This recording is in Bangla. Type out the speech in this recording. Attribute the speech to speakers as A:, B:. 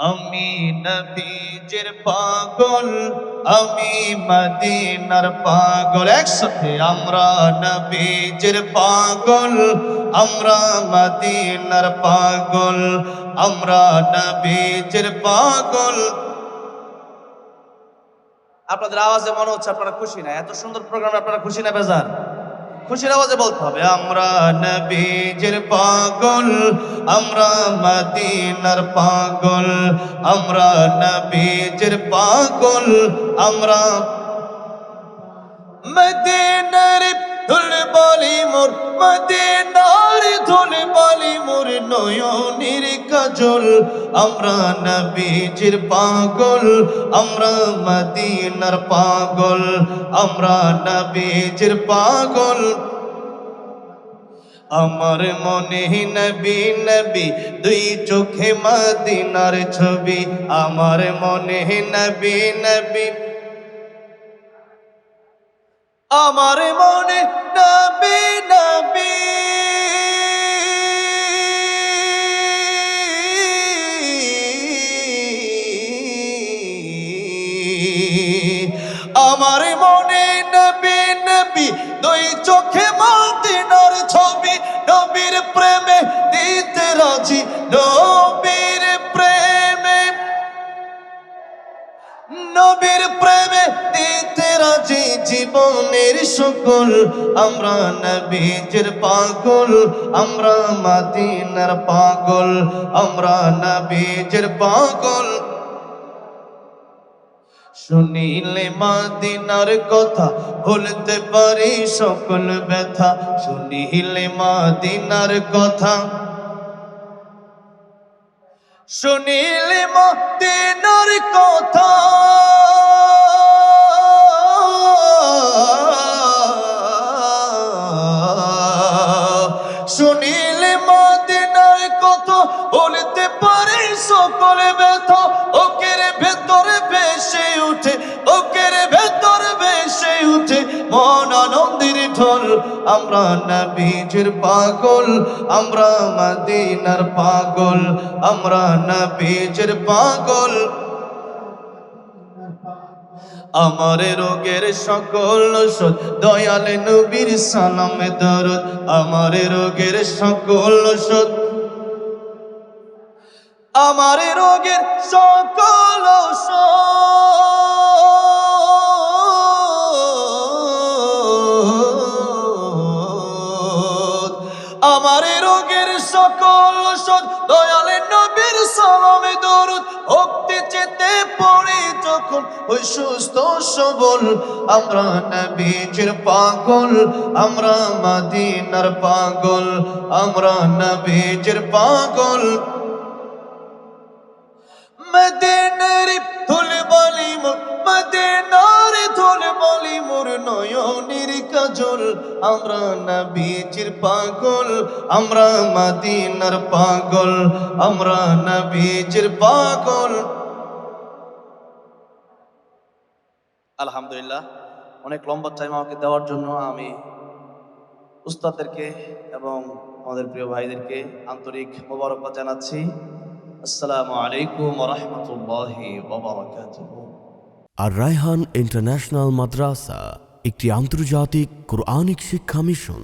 A: আমি নবীজির পাগল, আমি মদিনার পাগল। একসাথে আমরা নবীজির পাগল, আমরা মদিনার পাগল, আমরা নবীজির পাগল। আপনাদের আওয়াজে মনে হচ্ছে আপনারা খুশি না। এত সুন্দর প্রোগ্রামে আপনারা খুশি না বেজার? খুশির আওয়াজে বলতে হবে আমরা নবীজির পাগল, আমরা মদিনার পাগল, আমরা নবীজির পাগল, আমরা মদিনার ধুল বালি মোর, মদিনার ধুল বালি মোর নয়নের কাজল। আমরা নবীজির পাগল, আমরা মদিনার পাগল, আমরা নবীজির পাগল। আমার মনে নবী নবী, দুই চোখে মদিনার ছবি। আমার মনে নবী নবী, আমার মনে নবী নবী। আমার মনে নবী নবী, দুই চোখে মদিনার ছবি। নবীর প্রেমে দিতে রাজি, নবীর প্রেমে, নবীর প্রেমে দিতে রাজি জীবনের সকল। আমরা নবীজির পাগল, আমরা মদিনার পাগল, আমরা নবীজির পাগল। শুনিলে মদিনার কথা ভুলতে পারি সকল ব্যথা। শুনিলে মদিনার কথা, শুনিলে মদিনার কথা। শুনিলে মদিনার কথা বলতে পারে সকল ব্যথা। ওকের ভেতরে ভেসে উঠে, ওকের ভেতরে ভেসে উঠে মন আনন্দের ঢল। আমরা নবীজির পাগল, আমরা মদিনার পাগল, আমরা নবীজির পাগল। আমার রোগের সকল ওষুধ দয়াল নবীর সালাম দরুদ। আমার রোগের সকল ওষুধ, আমার রোগের সকল ওষুধ, আমার রোগের সকল ওষুধ দয়াল নবীর সালাম দরুদ। ভক্তি চেতে পড়ে যখন ওই সুস্থ সবল। আমরা নবীজির পাগল, আমরা মদিনার পাগল, আমরা নবীজির পাগল। মদিনার ধুল বালি মোর, মদিনার ধুল বালি মোর নয়নের কাজল। আমরা নবীজির পাগল, আমরা মদিনার পাগল, আমরা নবীজির পাগল। আলহামদুলিল্লাহ, অনেক লম্বা টাইম আমাকে দেওয়ার জন্য আমি উস্তাদদেরকে এবং আমাদের প্রিয় ভাইদেরকে আন্তরিক মোবারকবাদ জানাচ্ছি। আসসালামু আলাইকুম ওয়া রাহমাতুল্লাহি ওয়া বারাকাতুহু।
B: আর রায়হান ইন্টারন্যাশনাল মাদ্রাসা একটি আন্তর্জাতিক কুরআনিক শিক্ষা মিশন।